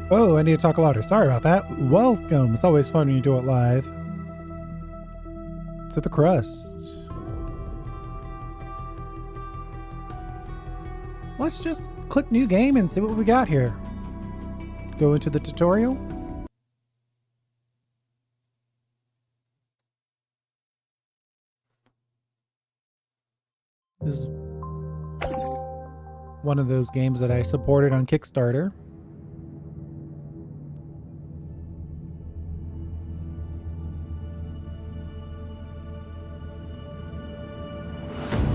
Oh, I need to talk louder. Sorry about that. Welcome. It's always fun when you do it live. To the Crust. Let's just click new game and see what we got here. Go into the tutorial. This is one of those games that I supported on Kickstarter.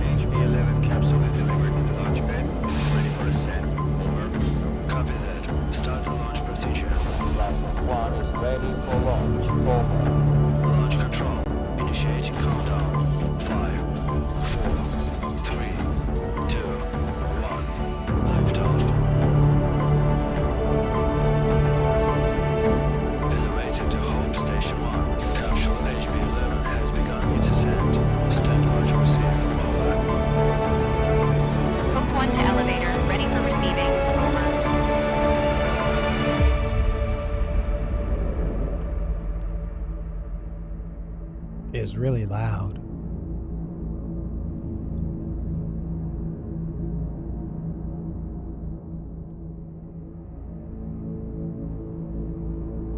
HB-11 capsule is delivered to the launch bed. Ready for ascent. Over. Copy that. Start the launch procedure. Platform 1 is ready for launch. Over. Launch control. Initiate countdown. 5, 4, 3, 2, 1. Liftoff. Elevator to home station 1. Capsule HB-11 has begun its ascent. Stand by to receive. Over. Hope 1 to elevator. Ready for receiving. Over. It's really loud.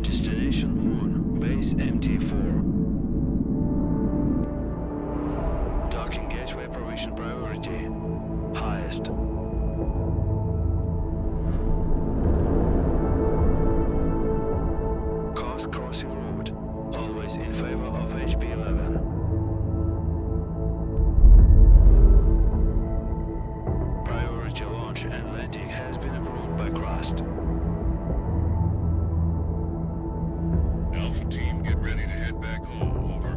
Destination Moon, base MT4. Docking gateway provision priority. Highest. Course crossing route. Always in favor of HB-11. Priority launch and landing has been approved by Crust. Alpha team, get ready to head back home. Over.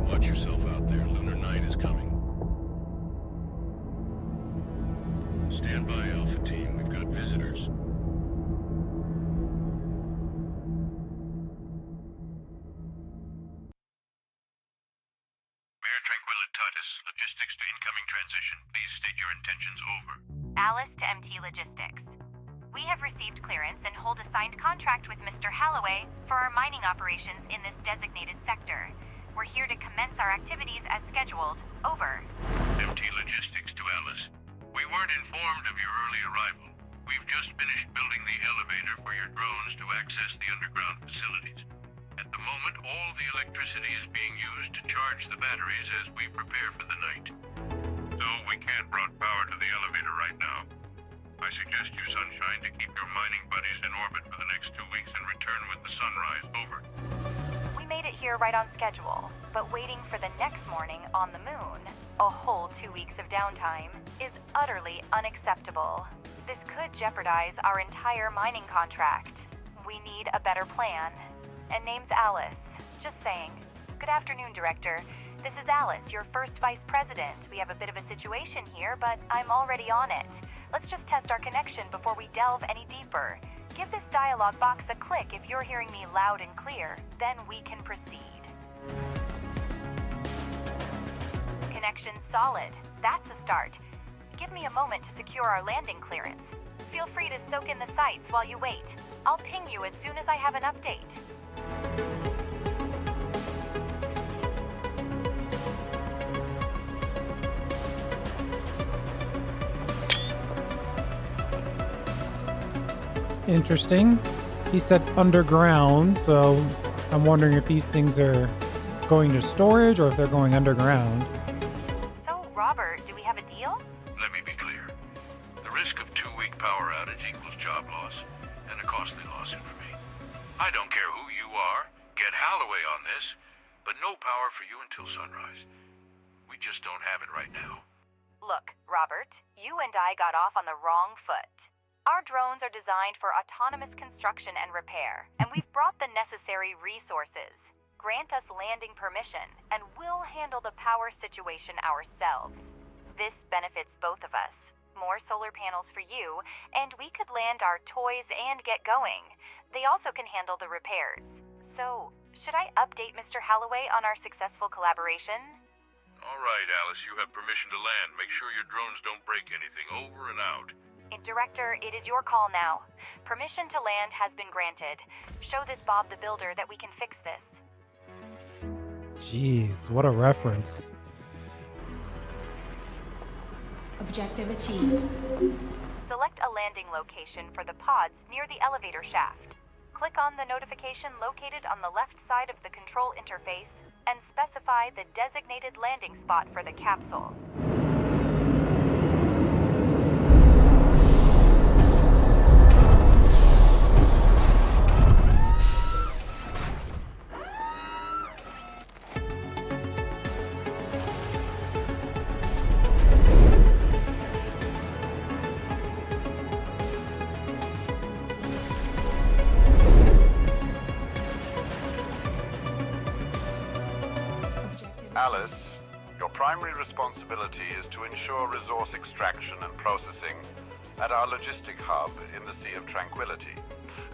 Watch yourself out there. Lunar night is coming. Stand by, Alpha team. We've got visitors. Mayor Tranquilitatis, logistics to incoming transition. Please state your intentions. Over. Alice to MT Logistics. We have received clearance and hold a signed contract with Mr. Holloway for our mining operations in this designated sector. We're here to commence our activities as scheduled. Over. MT Logistics to Alice. We weren't informed of your early arrival. We've just finished building the elevator for your drones to access the underground facilities. At the moment, all the electricity is being used to charge the batteries as we prepare for the night. So we can't route power to the elevator right now. I suggest you, Sunshine, to keep your mining buddies in orbit for the next 2 weeks and return with the sunrise. Over. We made it here right on schedule, but waiting for the next morning on the moon, a whole 2 weeks of downtime, is utterly unacceptable. This could jeopardize our entire mining contract. We need a better plan. And name's Alice. Just saying. Good afternoon, Director. This is Alice, your first Vice President. We have a bit of a situation here, but I'm already on it. Let's just test our connection before we delve any deeper. Give this dialogue box a click if you're hearing me loud and clear. Then we can proceed. Connection solid. That's a start. Give me a moment to secure our landing clearance. Feel free to soak in the sights while you wait. I'll ping you as soon as I have an update. Interesting. He said underground, so I'm wondering if these things are going to storage or if they're going underground. So, Robert, do we have a deal? Let me be clear. The risk of 2-week power outage equals job loss and a costly lawsuit for me. I don't care who you are. Get Holloway on this, but no power for you until sunrise. We just don't have it right now. Look, Robert, you and I got off on the wrong foot. Our drones are designed for autonomous construction and repair, and we've brought the necessary resources. Grant us landing permission, and we'll handle the power situation ourselves. This benefits both of us. More solar panels for you, and we could land our toys and get going. They also can handle the repairs. So, should I update Mr. Holloway on our successful collaboration? All right, Alice, you have permission to land. Make sure your drones don't break anything. Over and out. Director, it is your call now. Permission to land has been granted. Show this Bob the Builder that we can fix this. Jeez, what a reference. Objective achieved. Select a landing location for the pods near the elevator shaft. Click on the notification located on the left side of the control interface and specify the designated landing spot for the capsule. Alice, your primary responsibility is to ensure resource extraction and processing at our logistic hub in the Sea of Tranquility.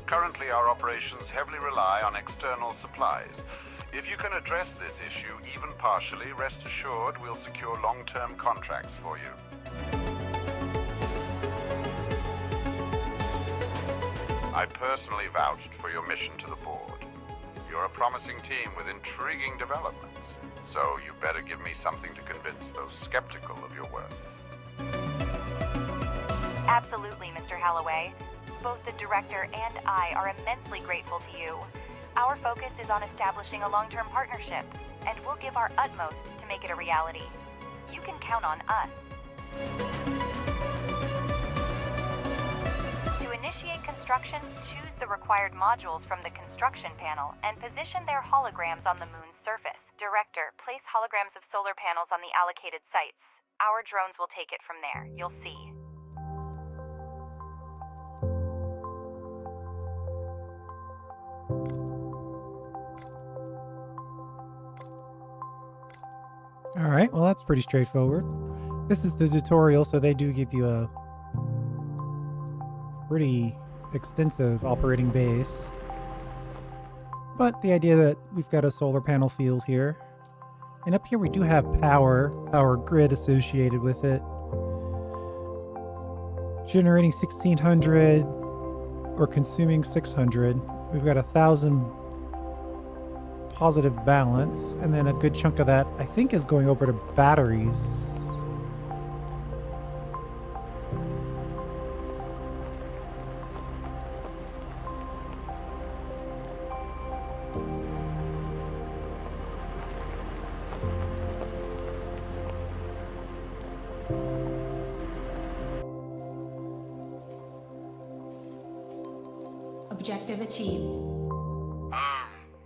Currently, our operations heavily rely on external supplies. If you can address this issue, even partially, rest assured we'll secure long-term contracts for you. I personally vouched for your mission to the board. You're a promising team with intriguing developments, so you better give me something to convince those skeptical of your worth. Absolutely, Mr. Holloway. Both the director and I are immensely grateful to you. Our focus is on establishing a long-term partnership, and we'll give our utmost to make it a reality. You can count on us. To initiate construction, choose the required modules from the construction panel and position their holograms on the moon's surface. Director, place holograms of solar panels on the allocated sites. Our drones will take it from there. You'll see. All right, well, that's pretty straightforward. This is the tutorial, so they do give you a pretty extensive operating base. But the idea that we've got a solar panel field here. And up here we do have power grid associated with it. Generating 1600 or consuming 600. We've got 1,000 positive balance, and then a good chunk of that I think is going over to batteries. Objective achieved.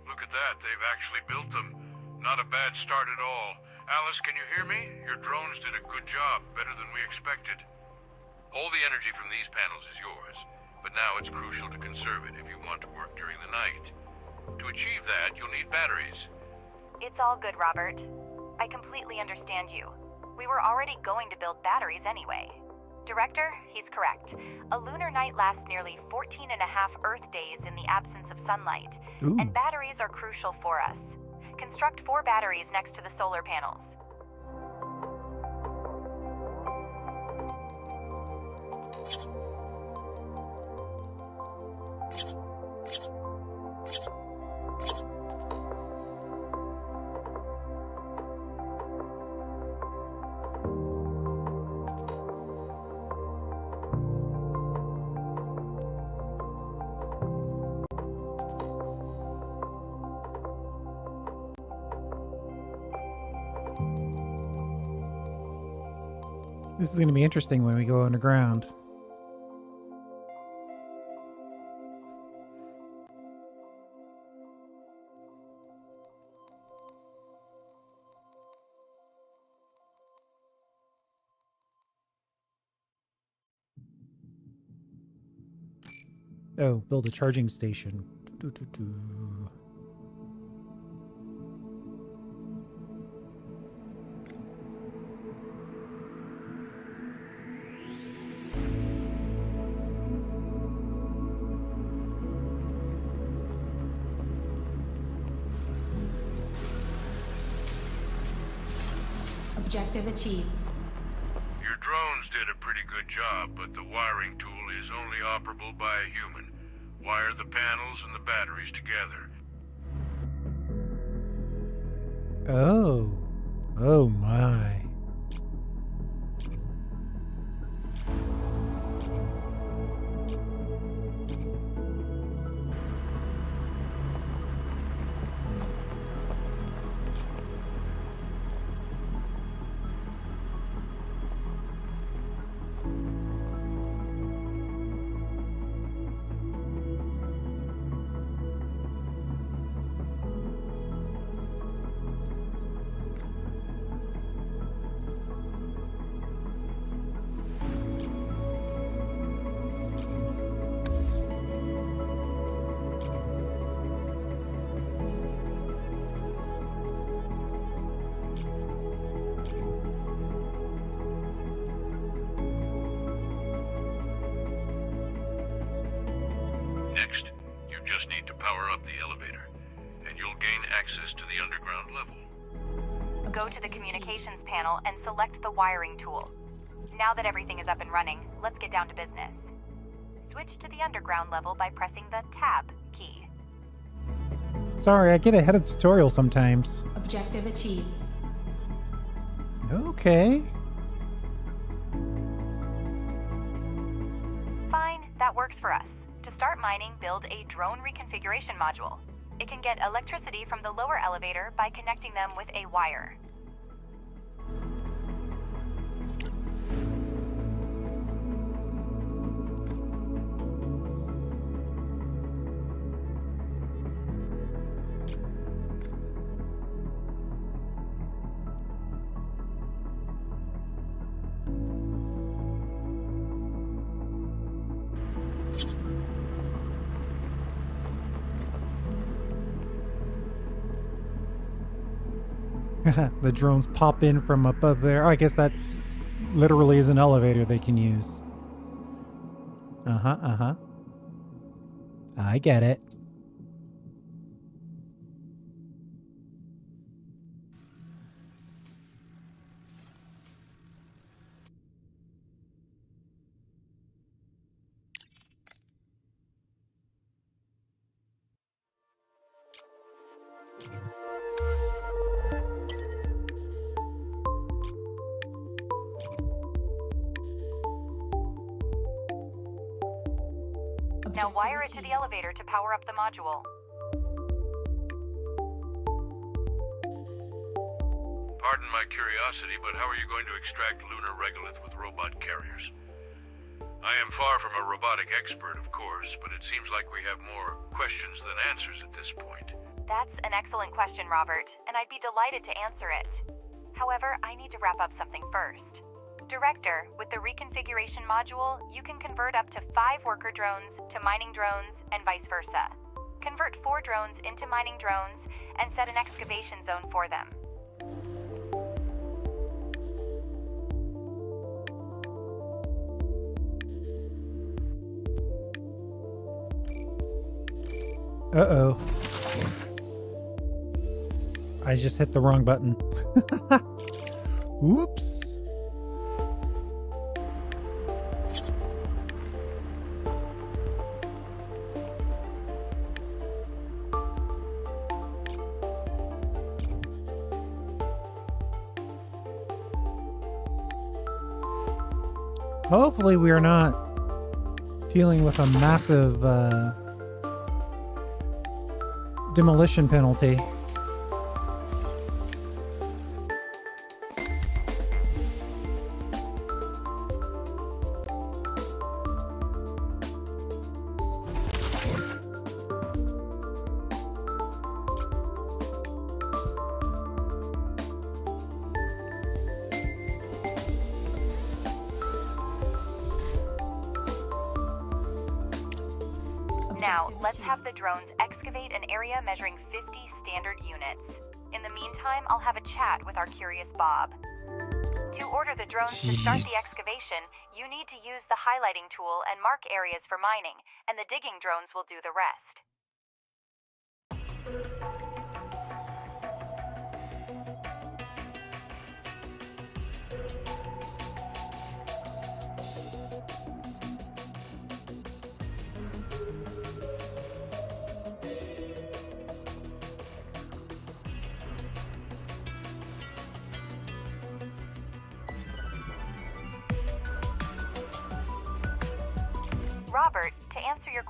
Look at that. They've actually built them. Not a bad start at all. Alice, can you hear me? Your drones did a good job, better than we expected. All the energy from these panels is yours, but now it's crucial to conserve it if you want to work during the night. To achieve that, you'll need batteries. It's all good, Robert. I completely understand you. We were already going to build batteries anyway. Director, he's correct. A lunar night lasts nearly 14 and a half Earth days in the absence of sunlight, Ooh. and batteries are crucial for us. Construct 4 batteries next to the solar panels. This is going to be interesting when we go underground. Oh, build a charging station. Doo-doo-doo. Objective achieved. Your drones did a pretty good job, but the wiring tool is only operable by a human. Wire the panels and the batteries together. Oh. Oh my. Next, you just need to power up the elevator, and you'll gain access to the underground level. Go to the communications panel and select the wiring tool. Now that everything is up and running, let's get down to business. Switch to the underground level by pressing the Tab key. Sorry, I get ahead of the tutorial sometimes. Objective achieved. Okay. Fine, that works for us. To start mining, build a drone reconfiguration module. It can get electricity from the lower elevator by connecting them with a wire. The drones pop in from above there. Oh, I guess that literally is an elevator they can use. Uh-huh. I get it. Now wire it to the elevator to power up the module. Pardon my curiosity, but how are you going to extract lunar regolith with robot carriers? I am far from a robotic expert, of course, but it seems like we have more questions than answers at this point. That's an excellent question, Robert, and I'd be delighted to answer it. However, I need to wrap up something first. Director, with the reconfiguration module, you can convert up to 5 worker drones to mining drones and vice versa. Convert 4 drones into mining drones and set an excavation zone for them. Uh-oh. I just hit the wrong button. Whoops. Hopefully we are not dealing with a massive demolition penalty. Now, let's have the drones excavate an area measuring 50 standard units. In the meantime, I'll have a chat with our curious Bob. To order the drones to start the excavation, you need to use the highlighting tool and mark areas for mining, and the digging drones will do the rest.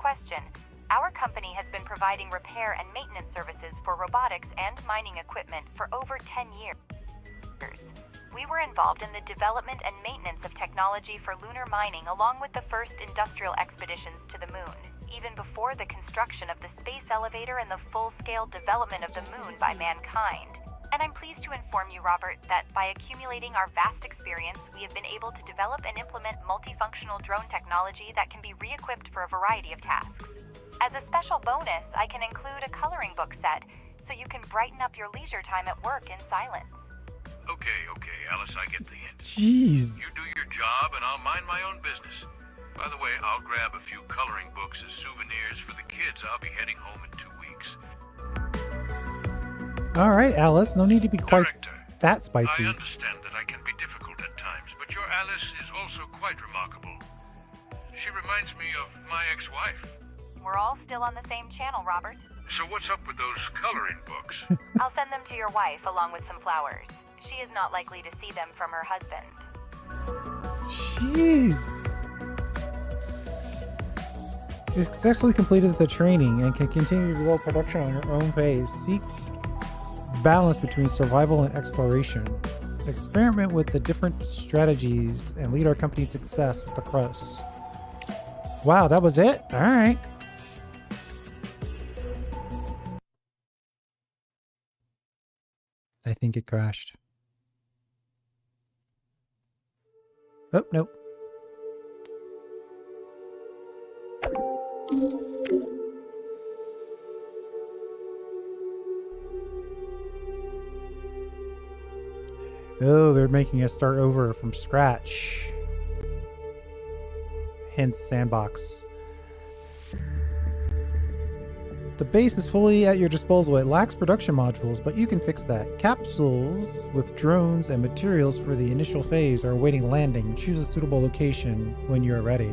question. Our company has been providing repair and maintenance services for robotics and mining equipment for over 10 years. We were involved in the development and maintenance of technology for lunar mining along with the first industrial expeditions to the moon, even before the construction of the space elevator and the full-scale development of the moon by mankind. And I'm pleased to inform you, Robert, that by accumulating our vast experience, we have been able to develop and implement multifunctional drone technology that can be re-equipped for a variety of tasks. As a special bonus, I can include a coloring book set, so you can brighten up your leisure time at work in silence. Okay, Alice, I get the hint. Jeez. You do your job and I'll mind my own business. By the way, I'll grab a few coloring books as souvenirs for the kids. I'll be heading home in 2 weeks. All right, Alice. No need to be quite Director, that spicy. I understand that I can be difficult at times, but your Alice is also quite remarkable. She reminds me of my ex-wife. We're all still on the same channel, Robert. So what's up with those coloring books? I'll send them to your wife along with some flowers. She is not likely to see them from her husband. Jeez. You successfully completed the training and can continue to develop production on your own pace. Seek balance between survival and exploration. Experiment with the different strategies and lead our company's success with the Crust. Wow, that was it? All right. I think it crashed. Oh, nope. Oh, they're making us start over from scratch. Hence, sandbox. The base is fully at your disposal. It lacks production modules, but you can fix that. Capsules with drones and materials for the initial phase are awaiting landing. Choose a suitable location when you are ready.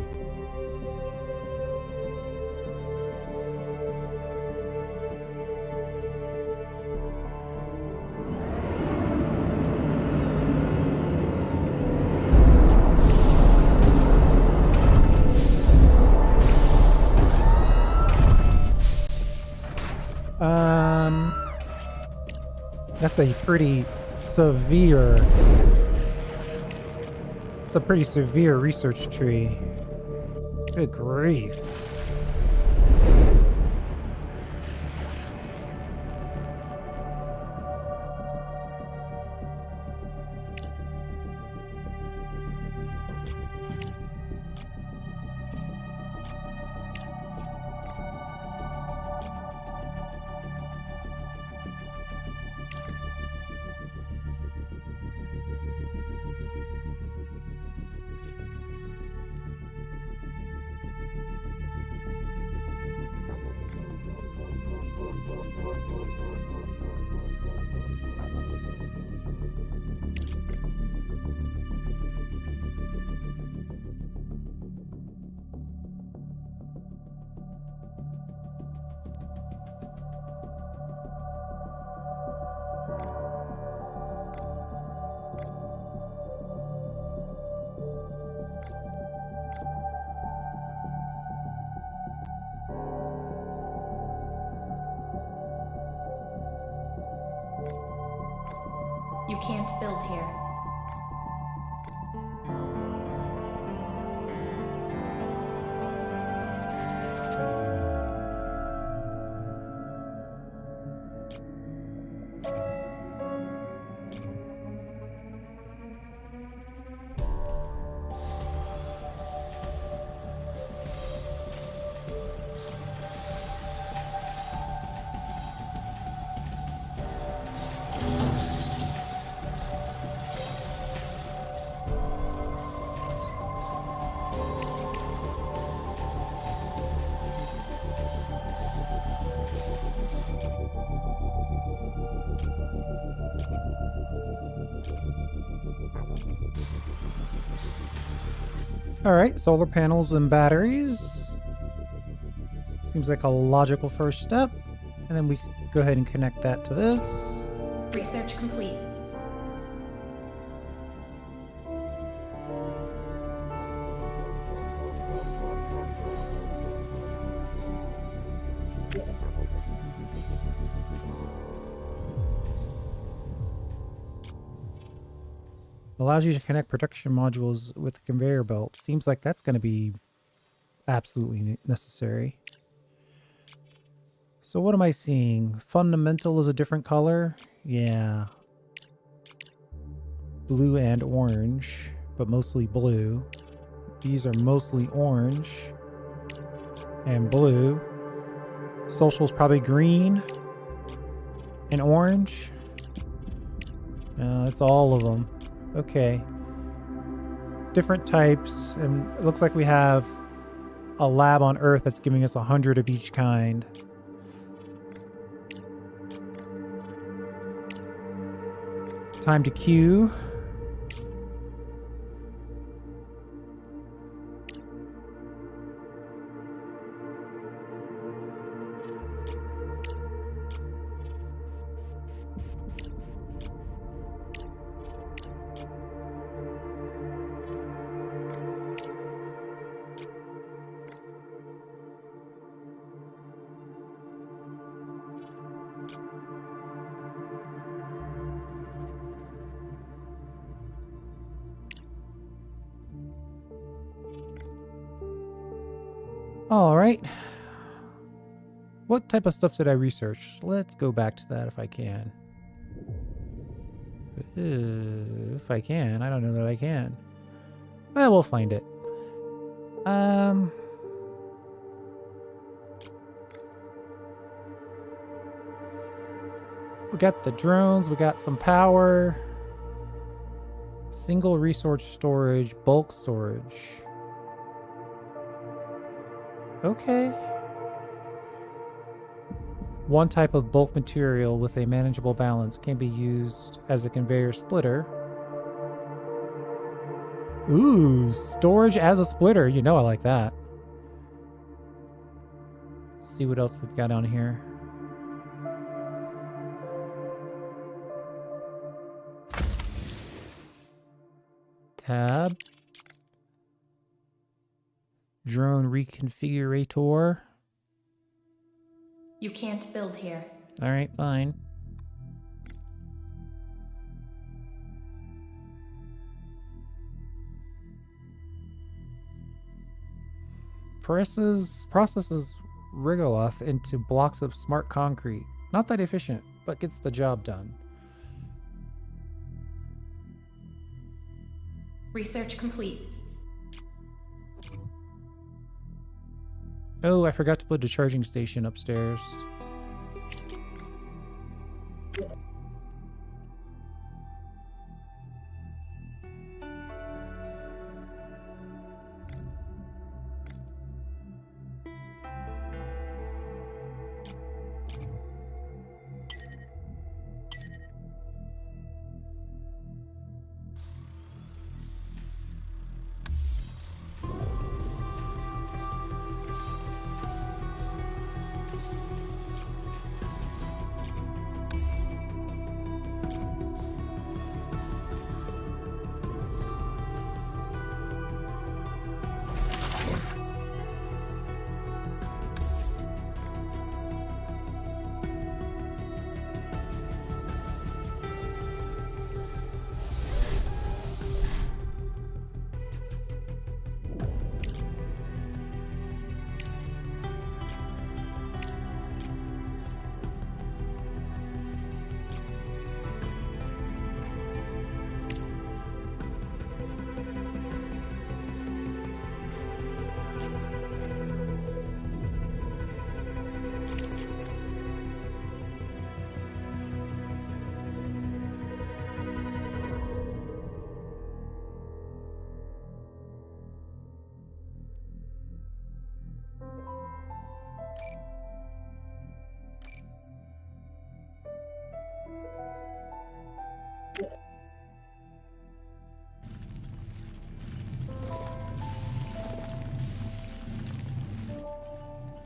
That's a pretty severe... It's a pretty severe research tree. Good grief. You can't build here. Alright, solar panels and batteries. Seems like a logical first step. And then we can go ahead and connect that to this. Research complete. Allows you to connect production modules with the conveyor belt. Seems like that's going to be absolutely necessary. So what am I seeing? Fundamental is a different color? Yeah. Blue and orange, but mostly blue. These are mostly orange and blue. Social's probably green and orange. It's all of them. Okay. Different types, and it looks like we have a lab on Earth that's giving us 100 of each kind. Time to queue. All right. What type of stuff did I research? Let's go back to that if I can. If I can. I don't know that I can. Well, we'll find it. We got the drones. We got some power. Single resource storage. Bulk storage. Okay. One type of bulk material with a manageable balance can be used as a conveyor splitter. Ooh, storage as a splitter. You know I like that. Let's see what else we've got on here. Tab. Drone reconfigurator. You can't build here. All right, fine. Processes regolith into blocks of smart concrete. Not that efficient, but gets the job done. Research complete. Oh, I forgot to put a charging station upstairs.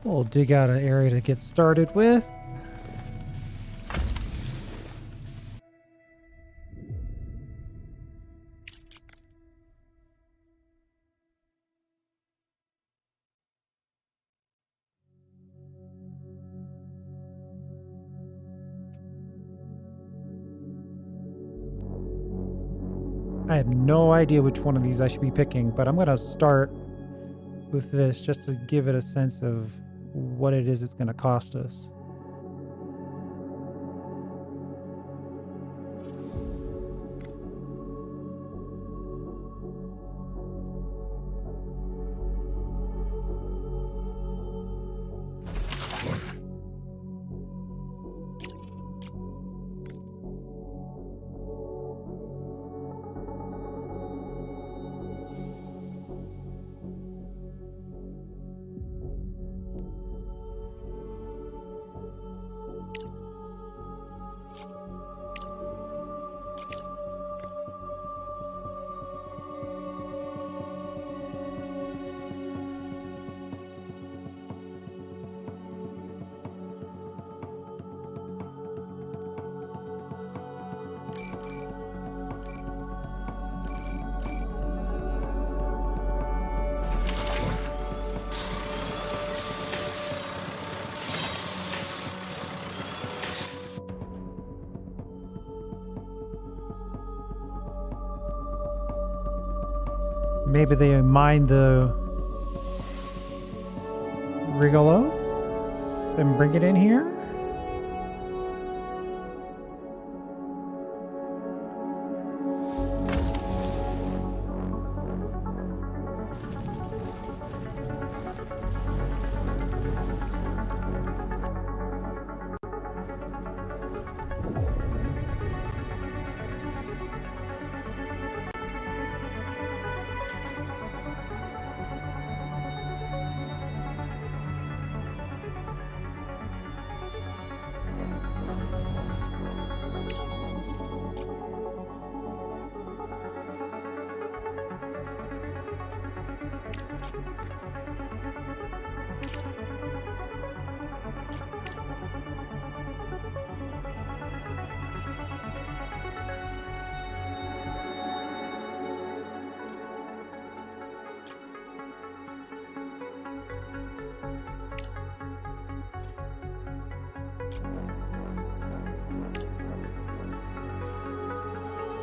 We'll dig out an area to get started with. I have no idea which one of these I should be picking, but I'm going to start with this just to give it a sense of what it is it's going to cost us. Maybe they mine the Rigoloth and bring it in here?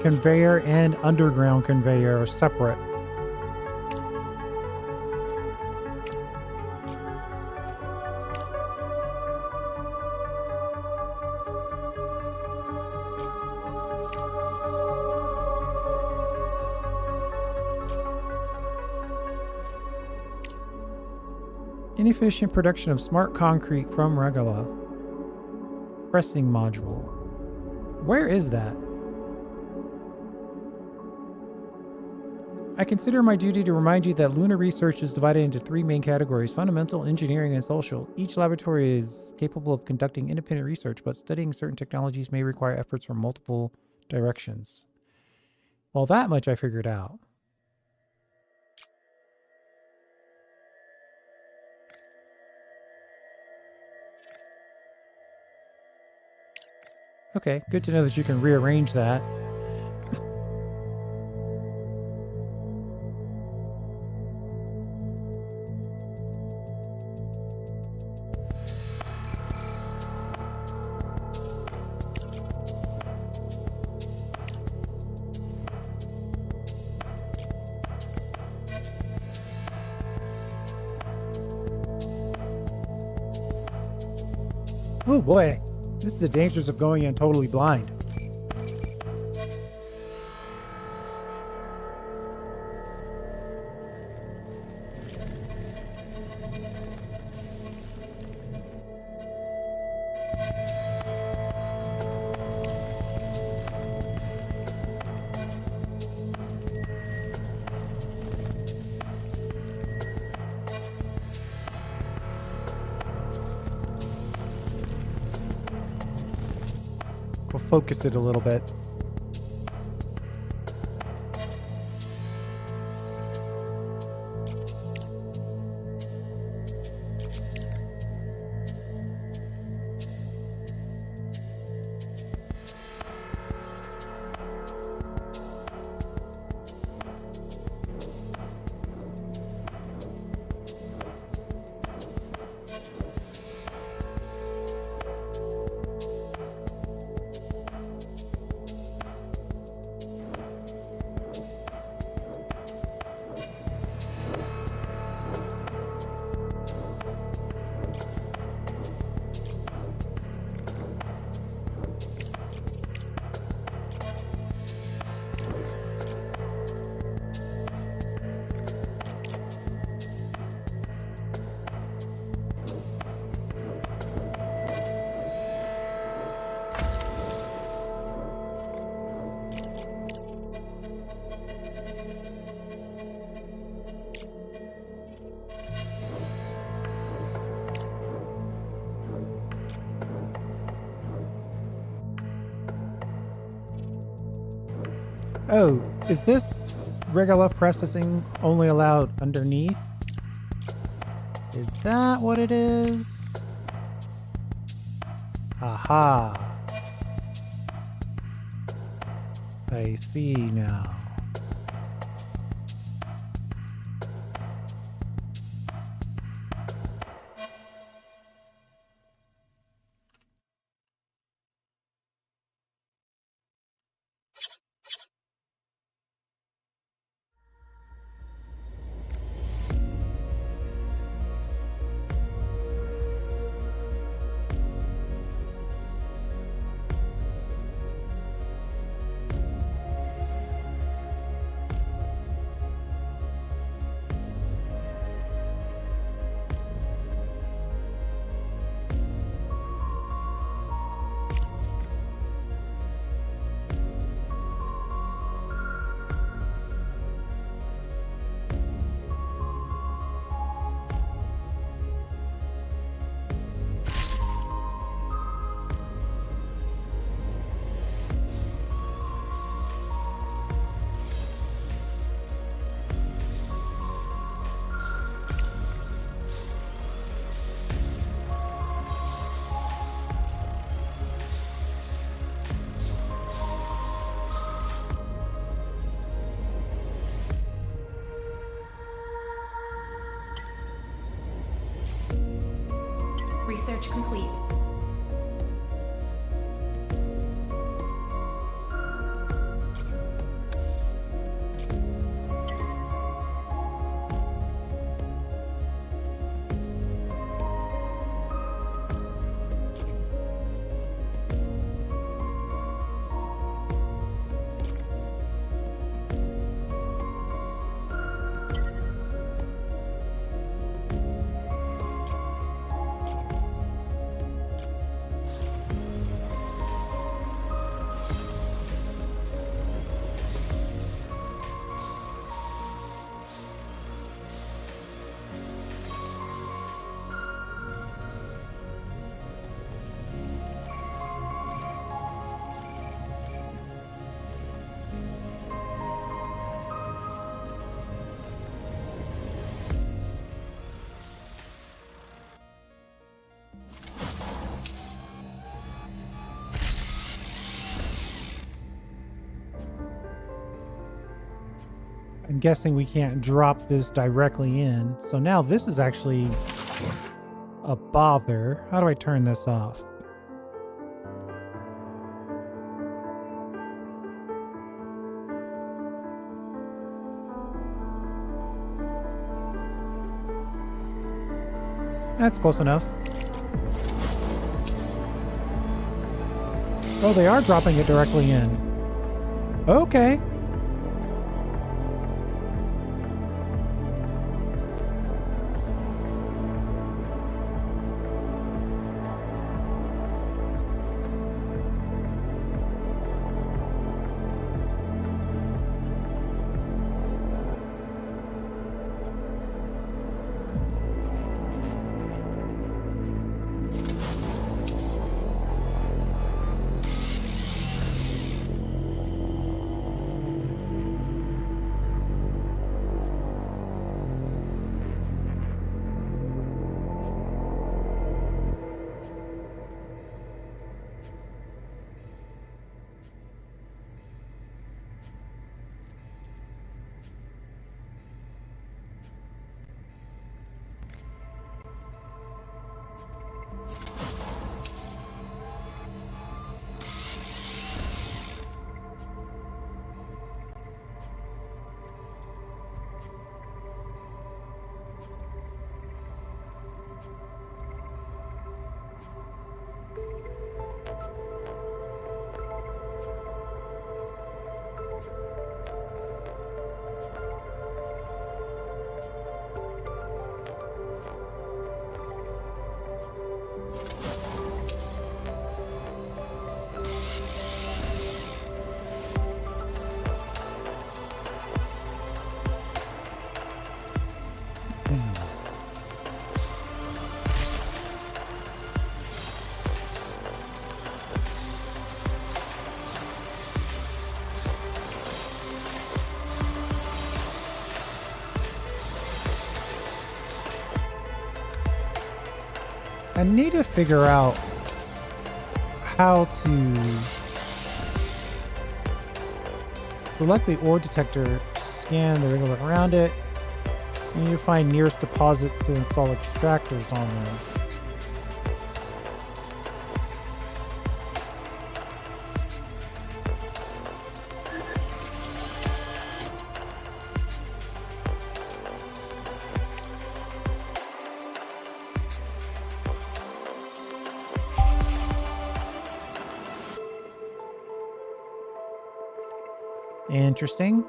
Conveyor and underground conveyor are separate. Inefficient production of smart concrete from Regaloth. Pressing module. Where is that? I consider my duty to remind you that lunar research is divided into three main categories: fundamental, engineering, and social. Each laboratory is capable of conducting independent research, but studying certain technologies may require efforts from multiple directions. Well, that much I figured out. Okay, good to know that you can rearrange that. Oh boy, this is the dangers of going in totally blind. We'll focus it a little bit. Oh, is this regular processing only allowed underneath? Is that what it is? Aha. I see now. Research complete. I'm guessing we can't drop this directly in. So now this is actually a bother. How do I turn this off? That's close enough. Oh, they are dropping it directly in. Okay. I need to figure out how to select the ore detector to scan the regolith around it. You need to find nearest deposits to install extractors on them. Interesting.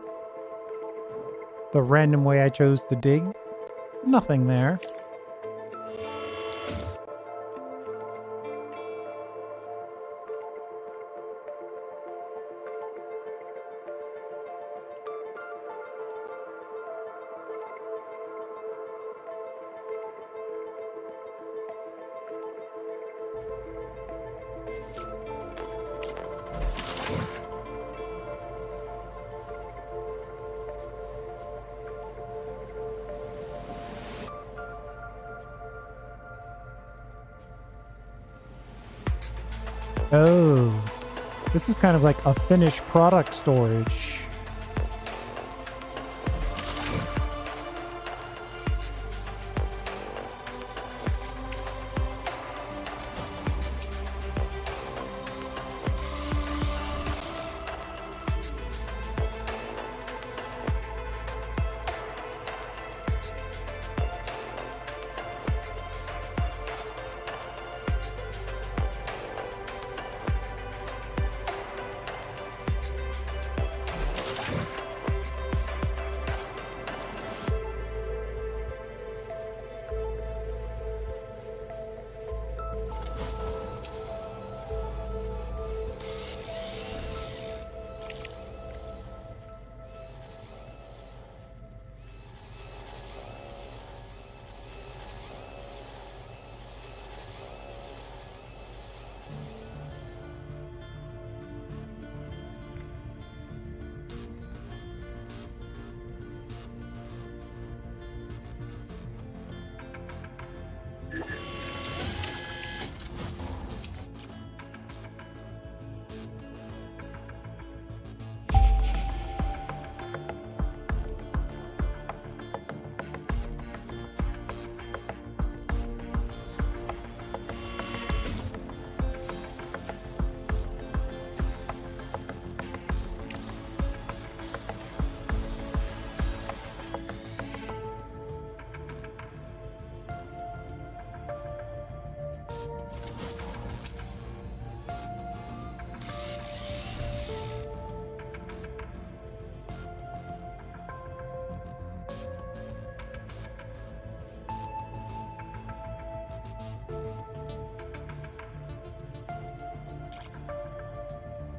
The random way I chose to dig. Nothing there. Oh, this is kind of like a finished product storage.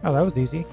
Oh, that was easy.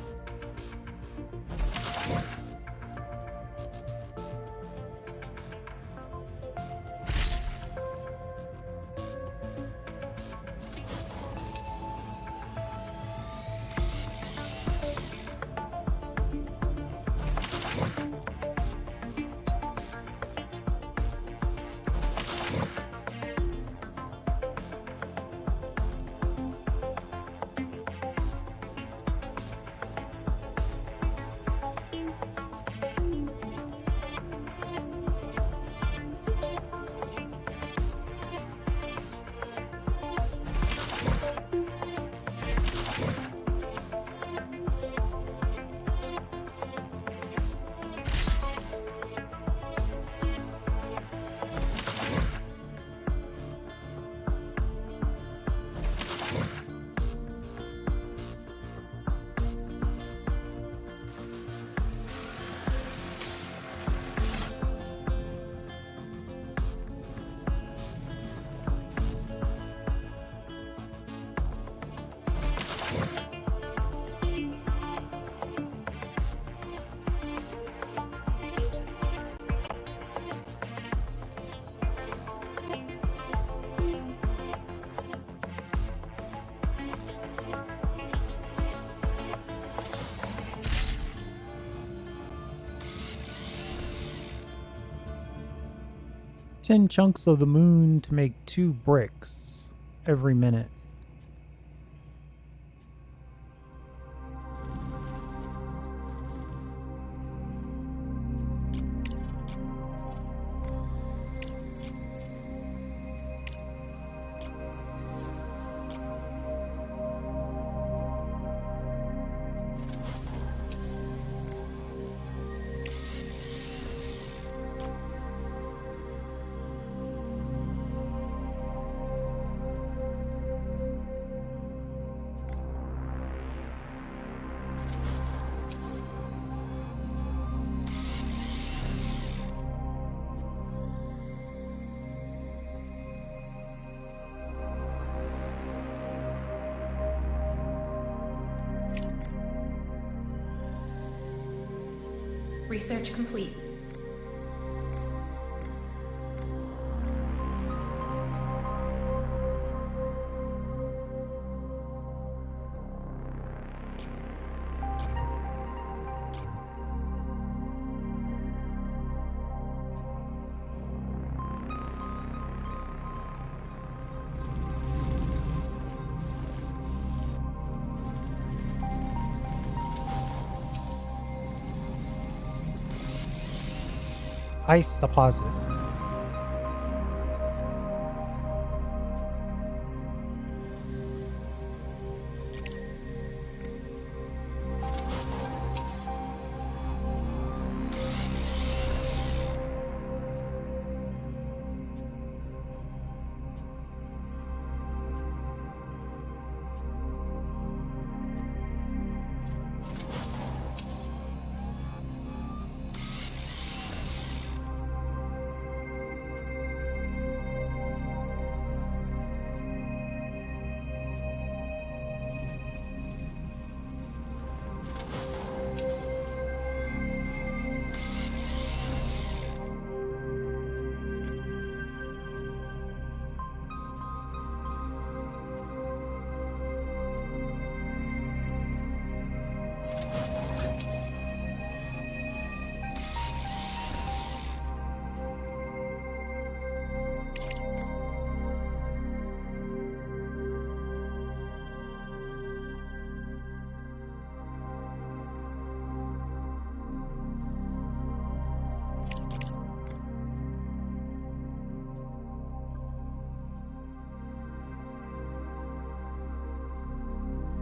Ten chunks of the moon to make 2 bricks. every minute. Research complete. Ice deposit.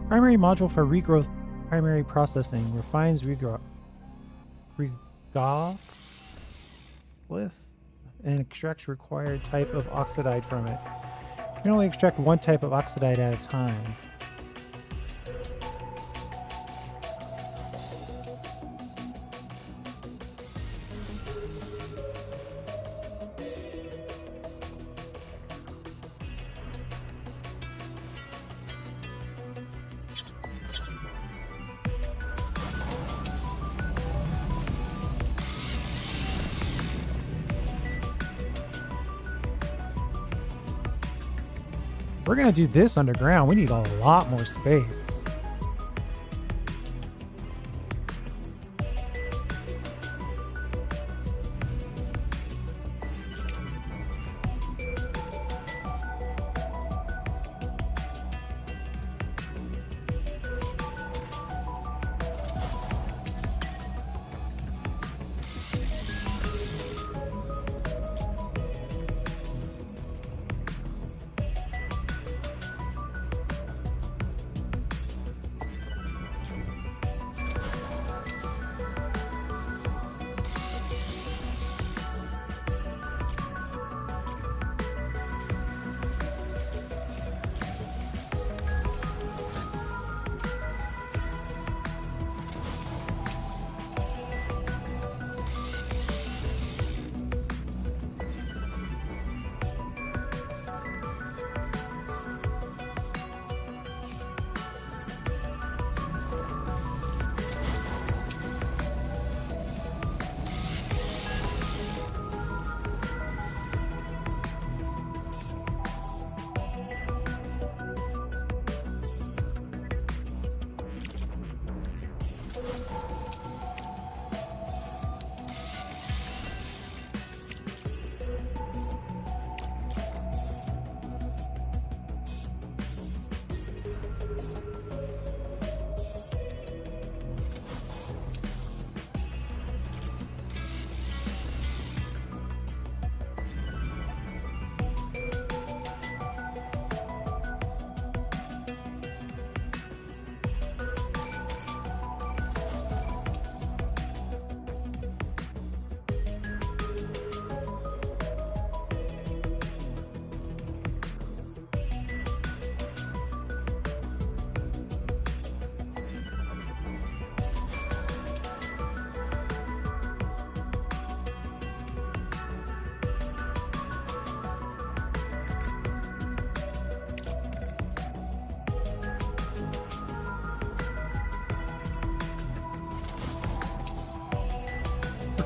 Primary module for regrowth primary processing refines regrowth with and extracts required type of oxidide from it. You can only extract one type of oxidide at a time. We're gonna do this underground. We need a lot more space.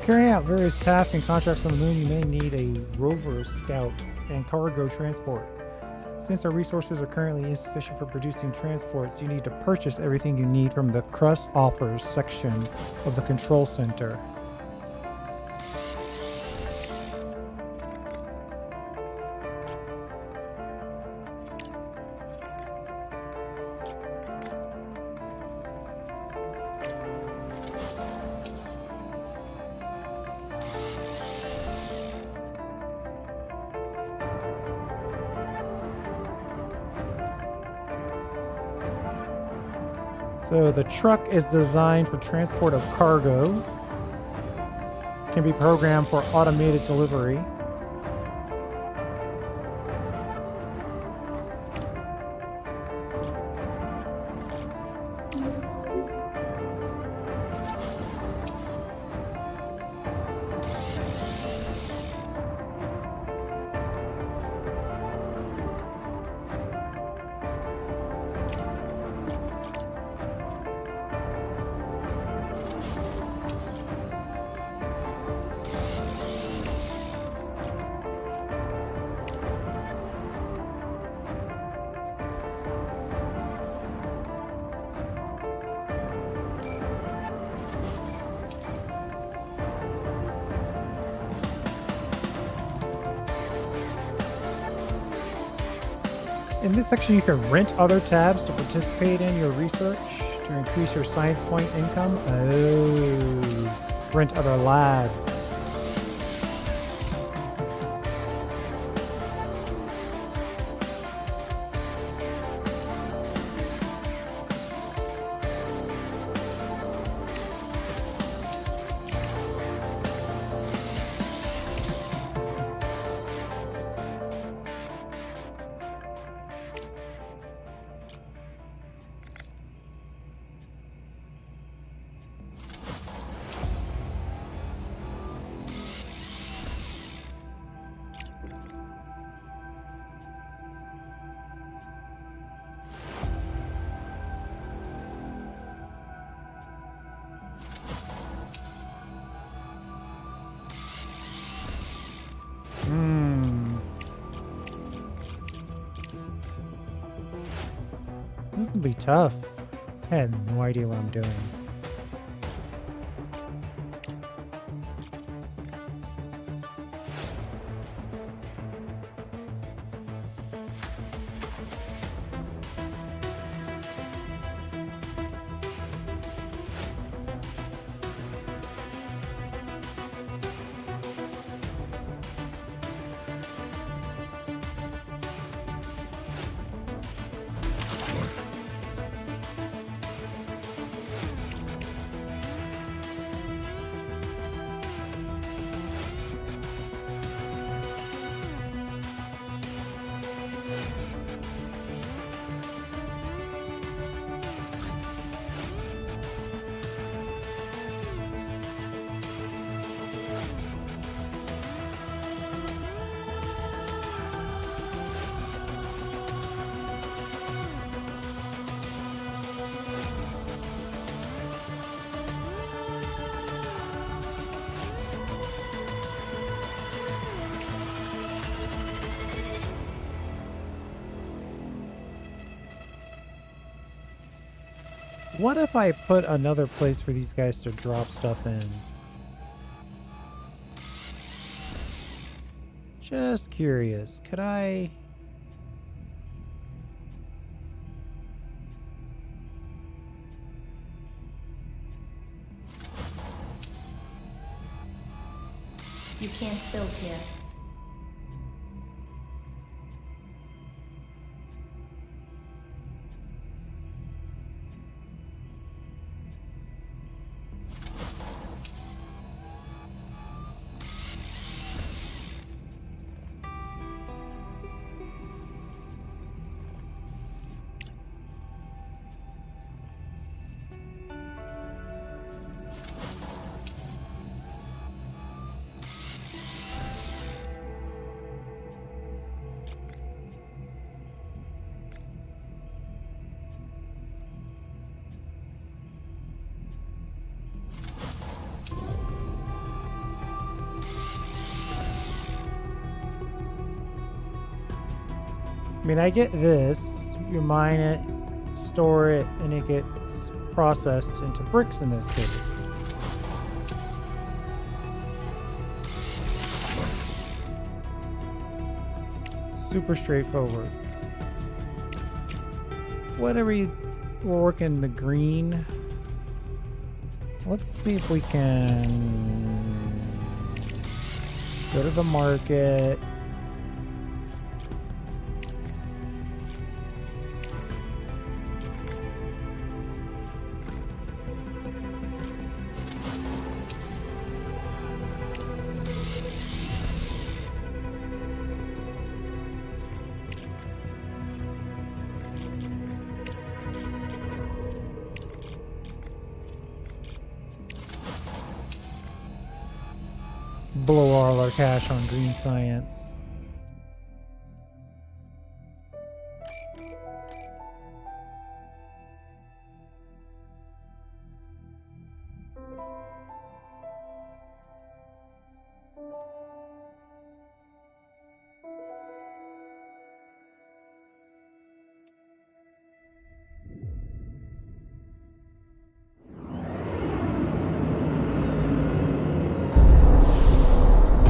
carrying out various tasks and contracts on the moon, you may need a rover scout and cargo transport. Since our resources are currently insufficient for producing transports, you need to purchase everything you need from the Crust Offers section of the control center. So the truck is designed for transport of cargo, can be programmed for automated delivery. In this section, you can rent other tabs to participate in your research to increase your science point income. Oh, rent other labs. This is gonna be tough. I have no idea what I'm doing. What if I put another place for these guys to drop stuff in? Just curious, could I... You can't build here. I mean, I get this. You mine it, store it, and it gets processed into bricks in this case. Super straightforward. Whatever we're working the green. Let's see if we can go to the market. Blow all our cash on green science.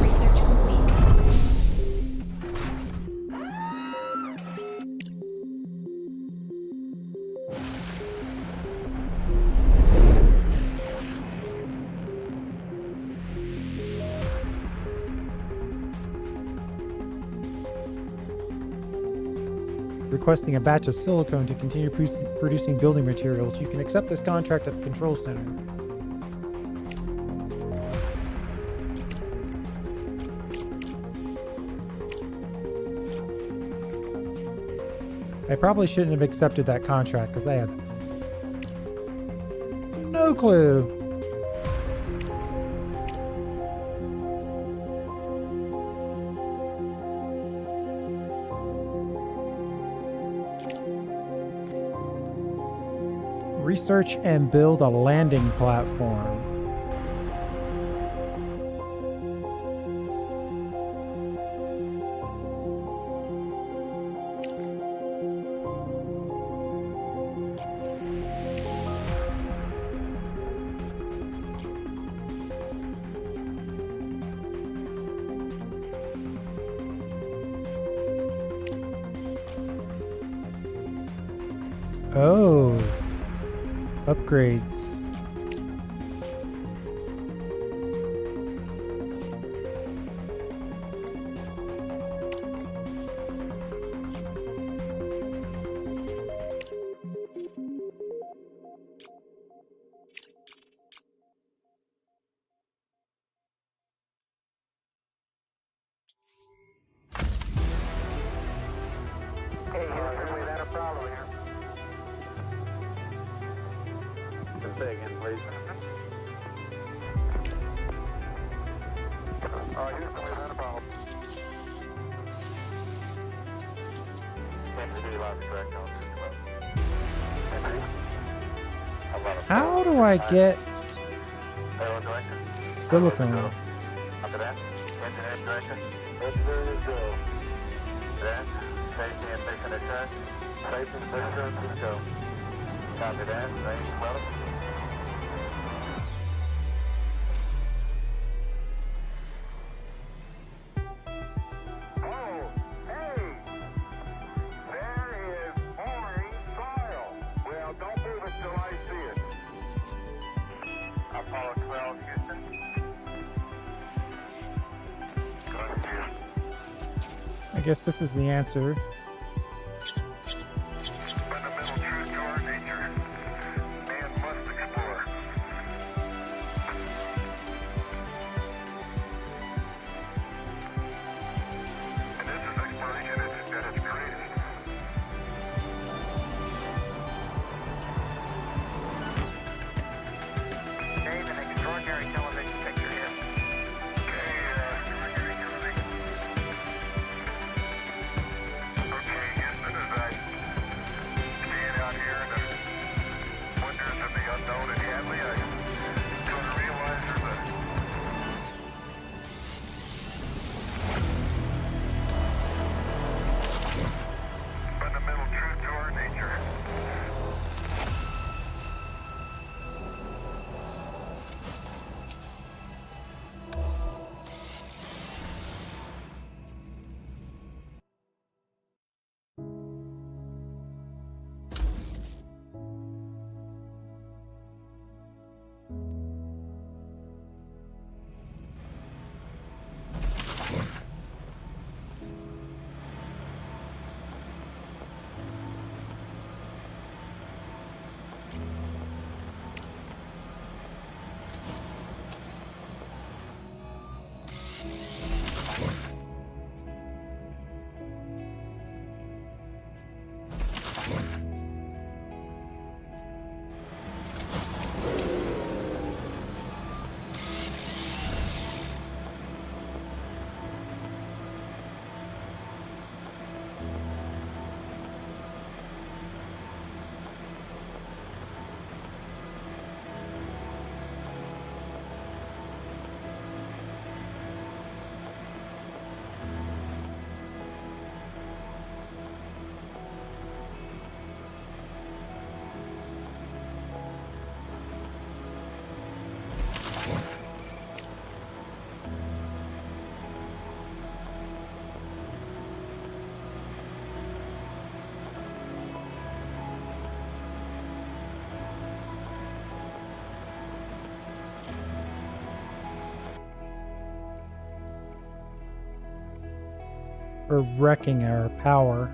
Research complete. Requesting a batch of silicone to continue producing building materials. You can accept this contract at the control center. I probably shouldn't have accepted that contract because I have no clue. Research and build a landing platform. Oh, upgrades. Hey, Houston, we've had a problem here. Say again, please. Houston, we've had a problem. How do I get silicone? After that, engineering director. Engineering go. Then, safety and mission assurance. Safety and mission assurance, go. Copy that, thanks, brother. I guess this is the answer. Fundamental truth to our nature. Man must explore. And this is exploration that is created. Dave, an extraordinary television picture here. Okay, extraordinary television. We're wrecking our power.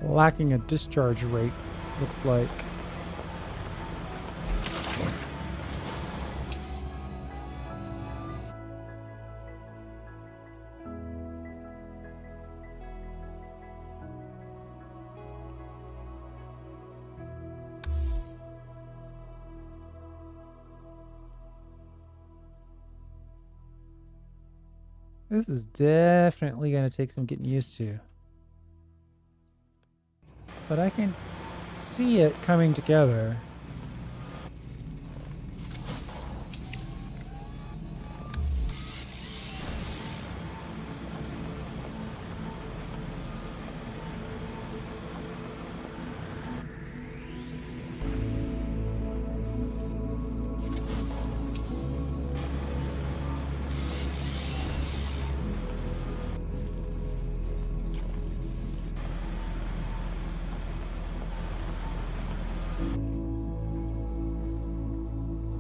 Lacking a discharge rate, looks like. This is definitely going to take some getting used to. But I can see it coming together.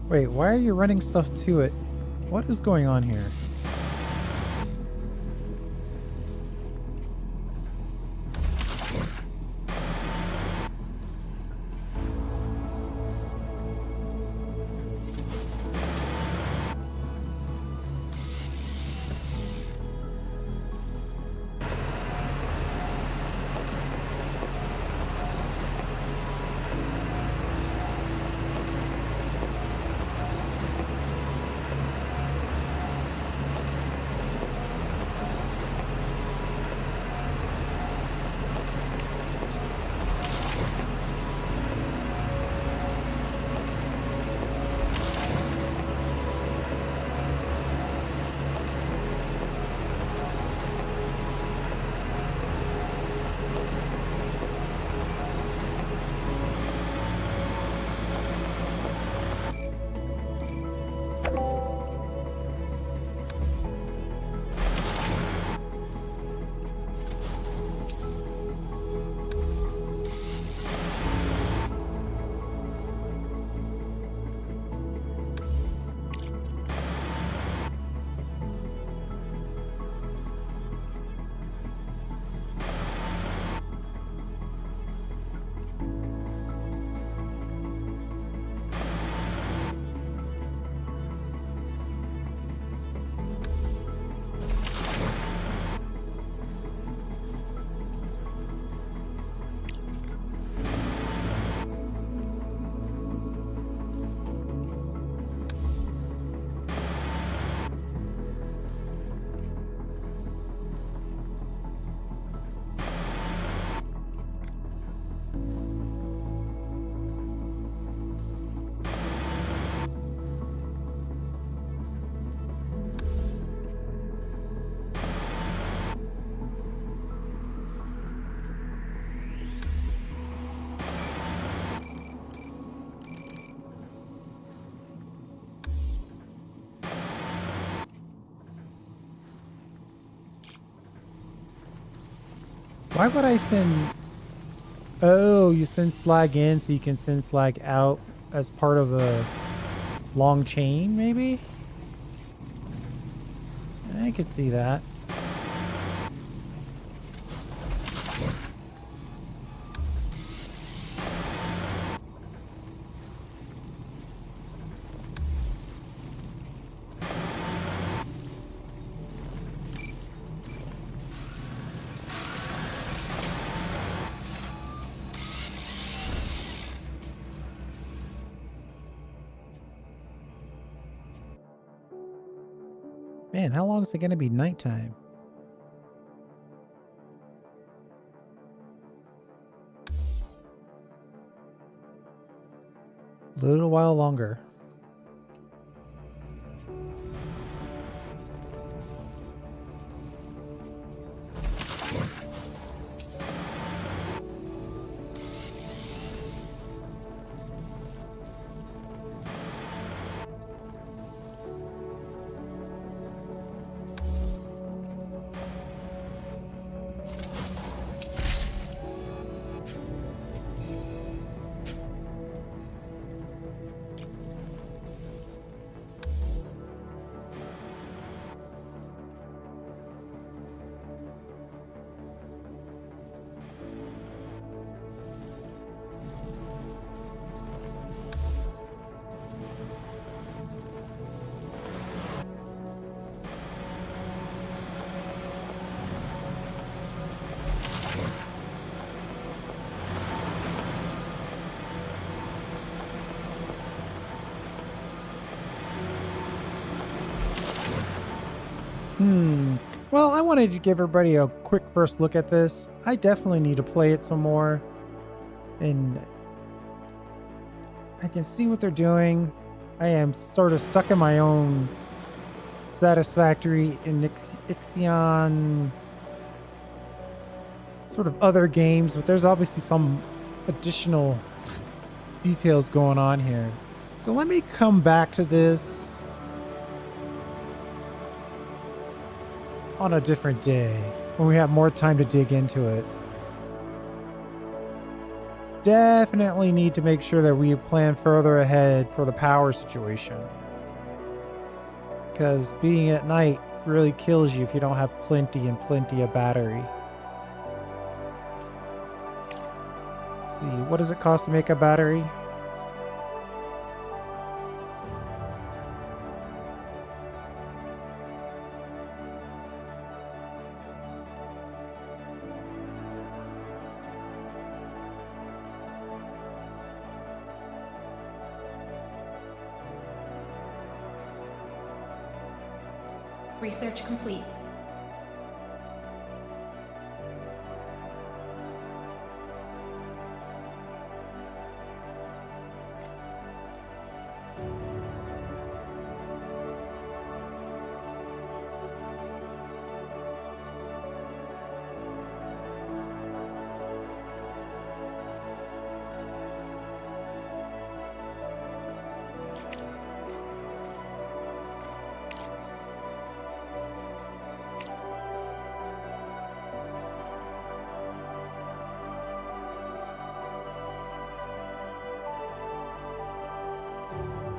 Wait, why are you running stuff to it? What is going on here? Why would I send... Oh, you send slag in so you can send slag out as part of a long chain, maybe? I could see that. Man, how long is it going to be nighttime? A little while longer. Well, I wanted to give everybody a quick first look at this. I definitely need to play it some more. And I can see what they're doing. I am sort of stuck in my own Satisfactory and Ixion sort of other games, but there's obviously some additional details going on here. So let me come back to this on a different day when we have more time to dig into it. Definitely need to make sure that we plan further ahead for the power situation, because being at night really kills you if you don't have plenty of battery. Let's see, what does it cost to make a battery? Research complete.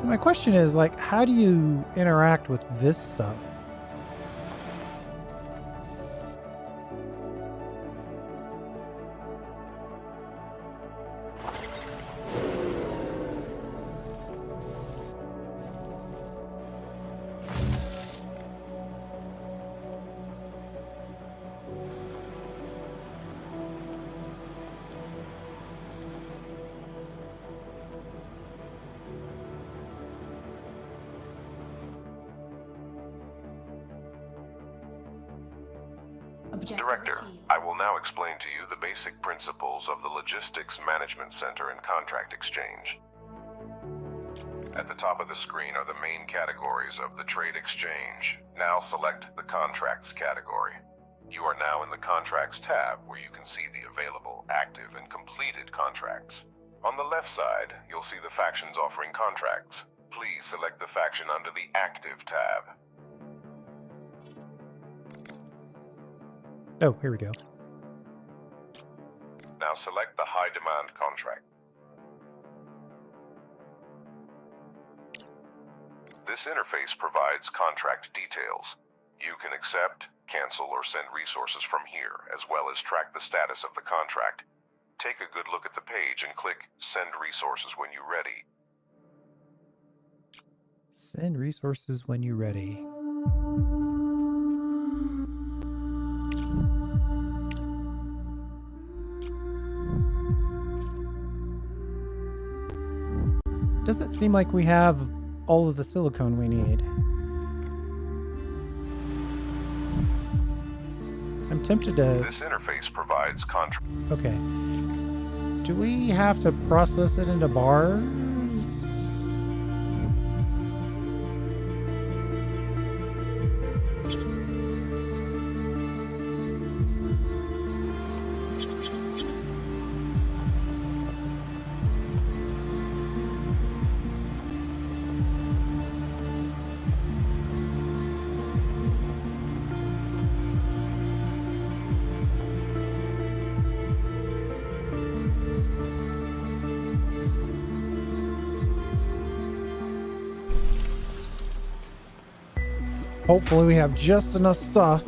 My question is, like, how do you interact with this stuff? Director, I will now explain to you the basic principles of the Logistics Management Center and Contract Exchange. At the top of the screen are the main categories of the trade exchange. Now select the Contracts category. You are now in the Contracts tab, where you can see the available, active, and completed contracts. On the left side, you'll see the factions offering contracts. Please select the faction under the Active tab. Oh, here we go. Now select the High Demand contract. This interface provides contract details. You can accept, cancel, or send resources from here, as well as track the status of the contract. Take a good look at the page and click Send Resources when you're ready. Send resources when you're ready. Doesn't seem like we have all of the silicone we need. I'm tempted to... This interface provides Okay. Do we have to process it into bars? Hopefully we have just enough stuff.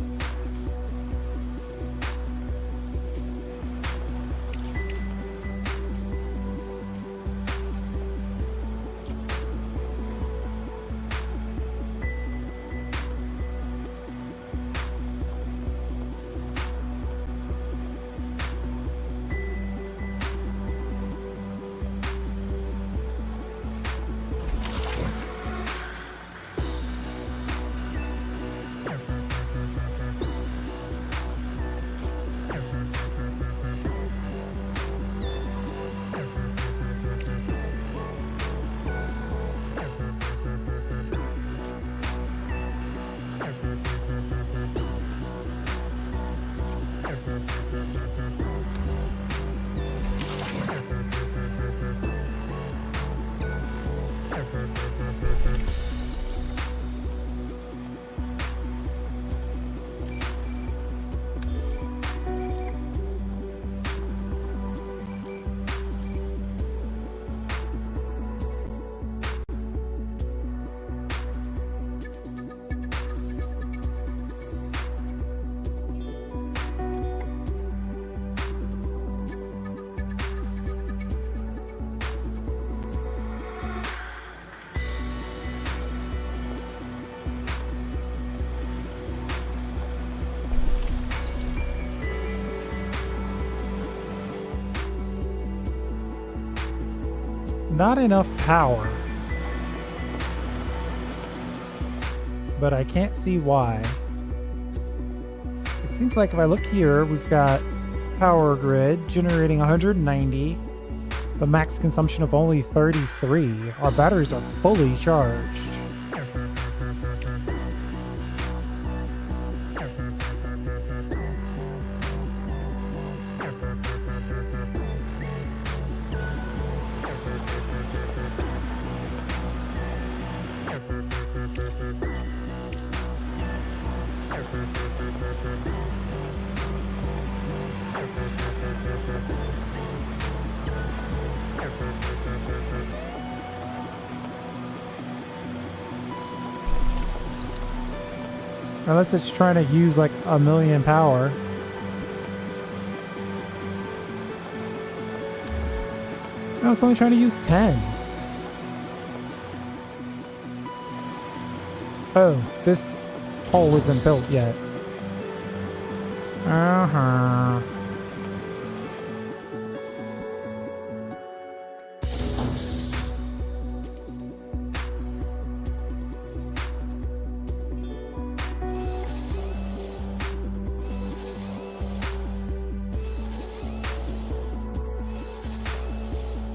Not enough power. But I can't see why. It seems like if I look here, we've got power grid generating 190, the max consumption of only 33. Our batteries are fully charged. Unless it's trying to use like 1,000,000 power. No, it's only trying to use 10. Oh, this hole isn't built yet. Uh-huh.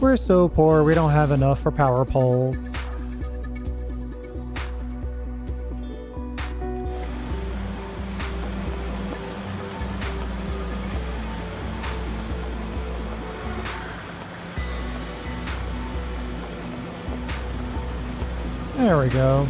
We're so poor, we don't have enough for power poles. There we go.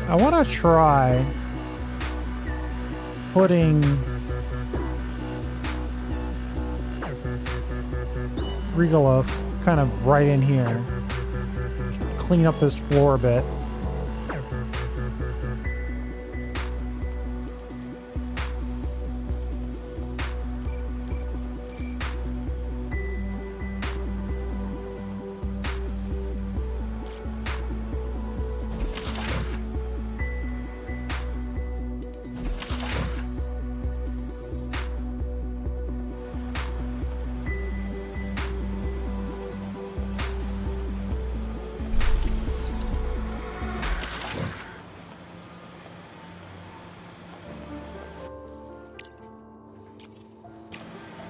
I want to try putting Regala kind of right in here. clean up this floor a bit.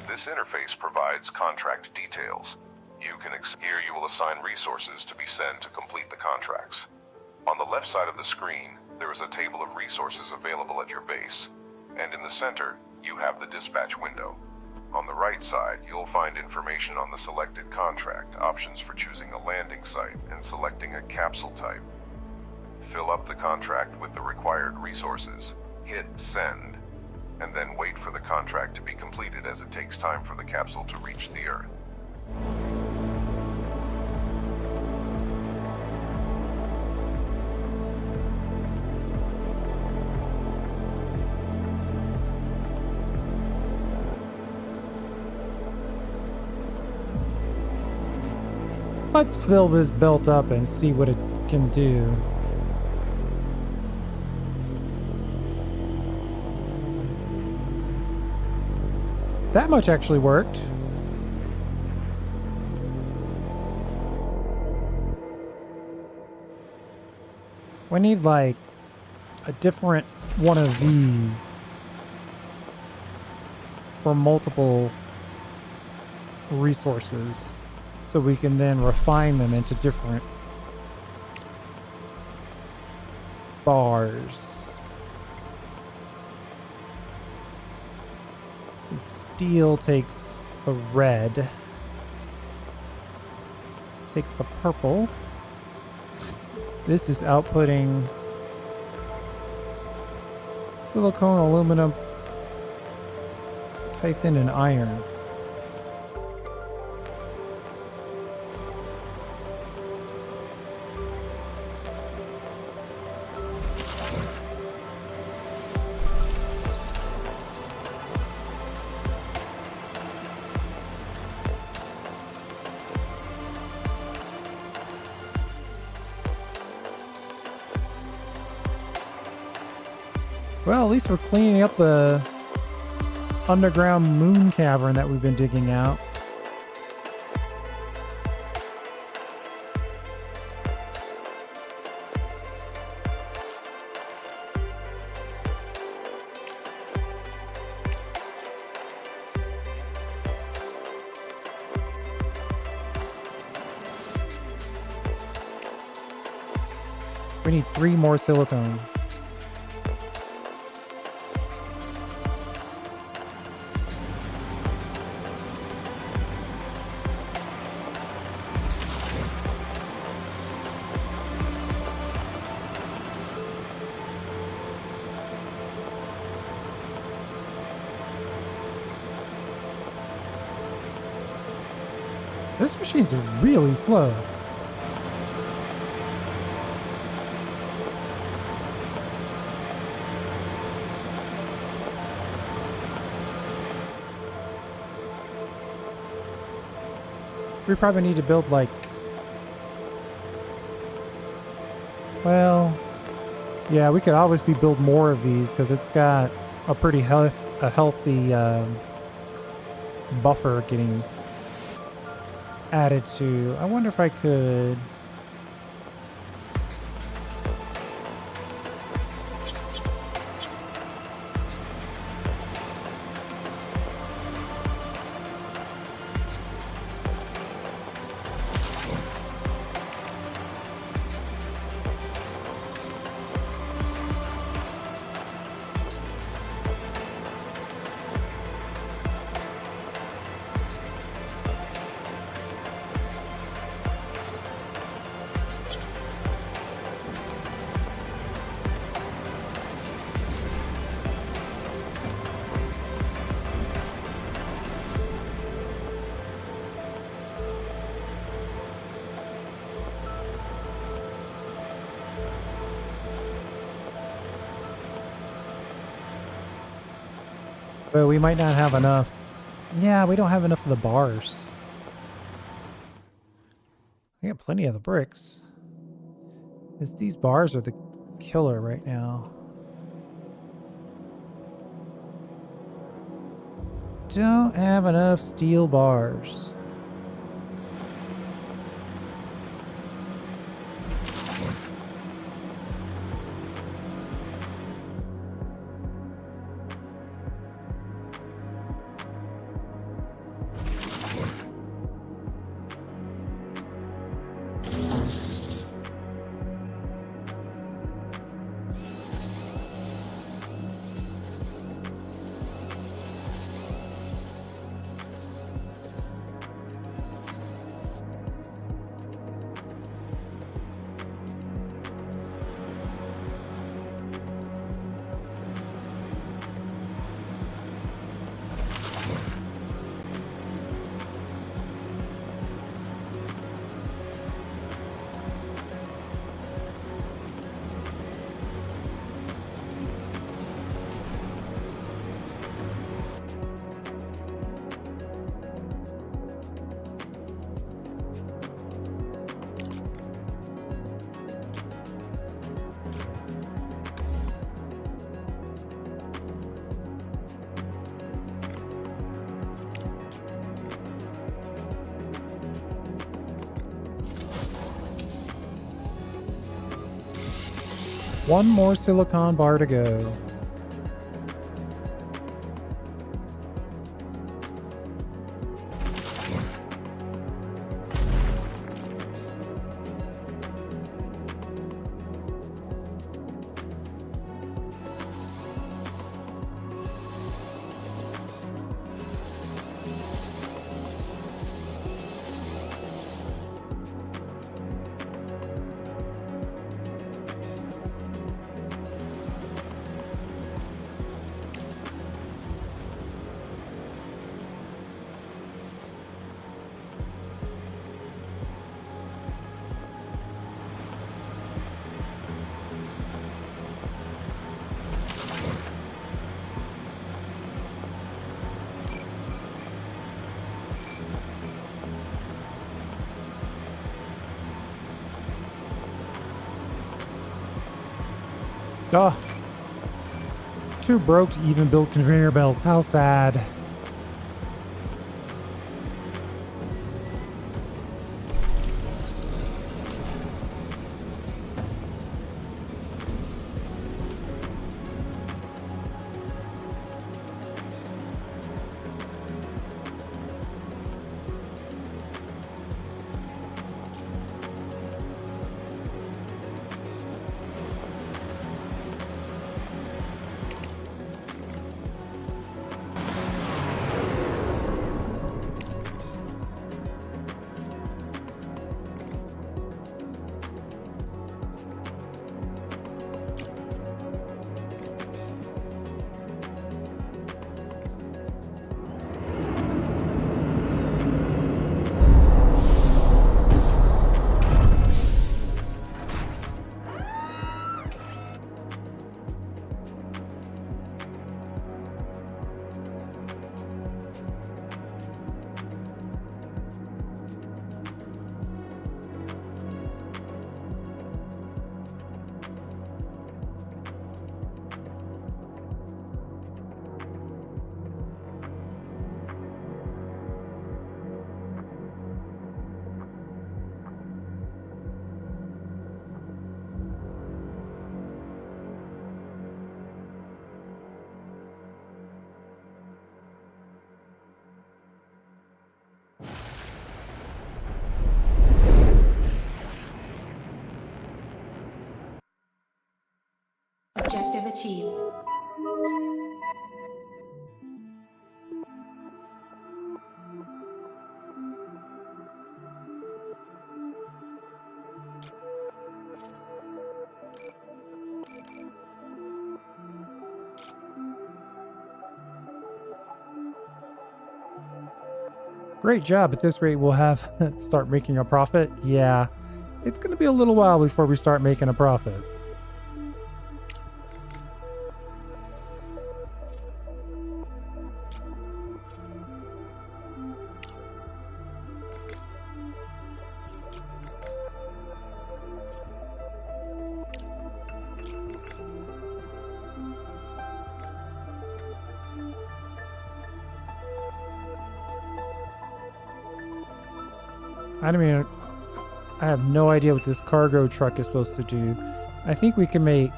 This interface provides contract details. Here you will assign resources to be sent to complete the contracts. On the left side of the screen, there is a table of resources available at your base, and in the center, you have the dispatch window. On the right side, you'll find information on the selected contract, options for choosing a landing site, and selecting a capsule type. Fill up the contract with the required resources, hit send, and then wait for the contract to be completed as it takes time for the capsule to reach the Earth. Let's fill this belt up and see what it can do. That much actually worked. We need like a different one of these for multiple resources, so we can then refine them into different bars. The steel takes the red. This takes the purple. This is outputting silicone, aluminum, titan, and iron. Well, at least we're cleaning up the underground moon cavern that we've been digging out. We need 3 more silicone. This machine's really slow. We probably need to build like, well, yeah, we could obviously build more of these because it's got a pretty healthy buffer getting added to. I wonder if I could. But we might not have enough. Yeah, we don't have enough of the bars. We got plenty of the bricks. These bars are the killer right now. Don't have enough steel bars. One more silicon bar to go. Oh, too broke to even build conveyor belts. How sad. Objective achieved. Great job. At this rate, we'll have start making a profit. Yeah, it's going to be a little while before we start making a profit. I mean, I have no idea what this cargo truck is supposed to do. I think we can make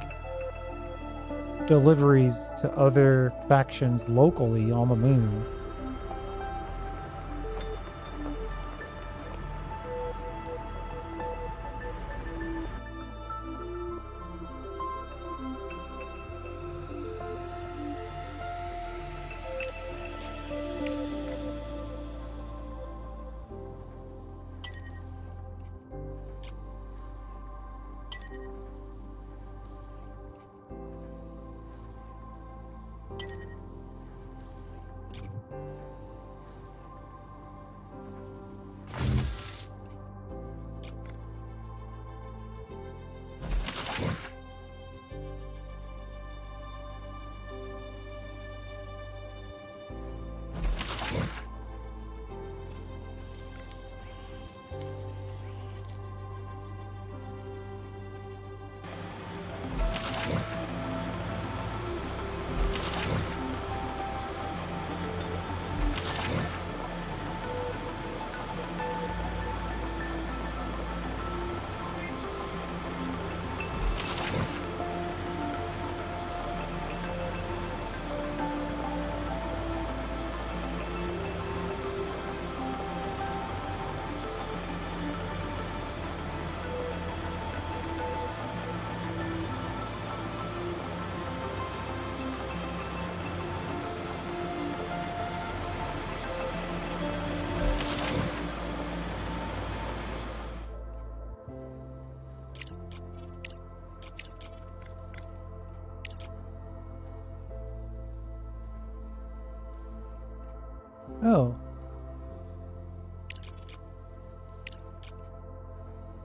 deliveries to other factions locally on the moon. Oh.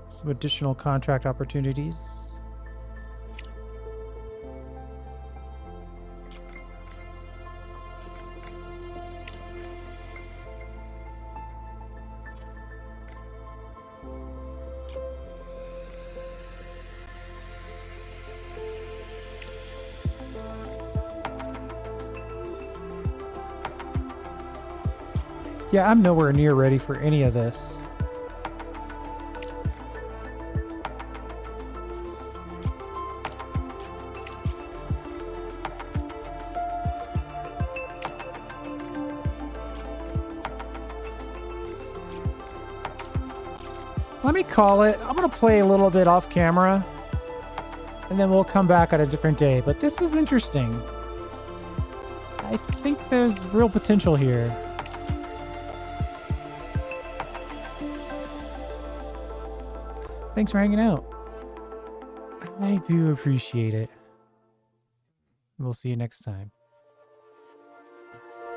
Some additional contract opportunities. Yeah, I'm nowhere near ready for any of this. Let me call it. I'm going to play a little bit off camera, and then we'll come back at a different day. But this is interesting. I think there's real potential here. Thanks for hanging out. I do appreciate it. We'll see you next time.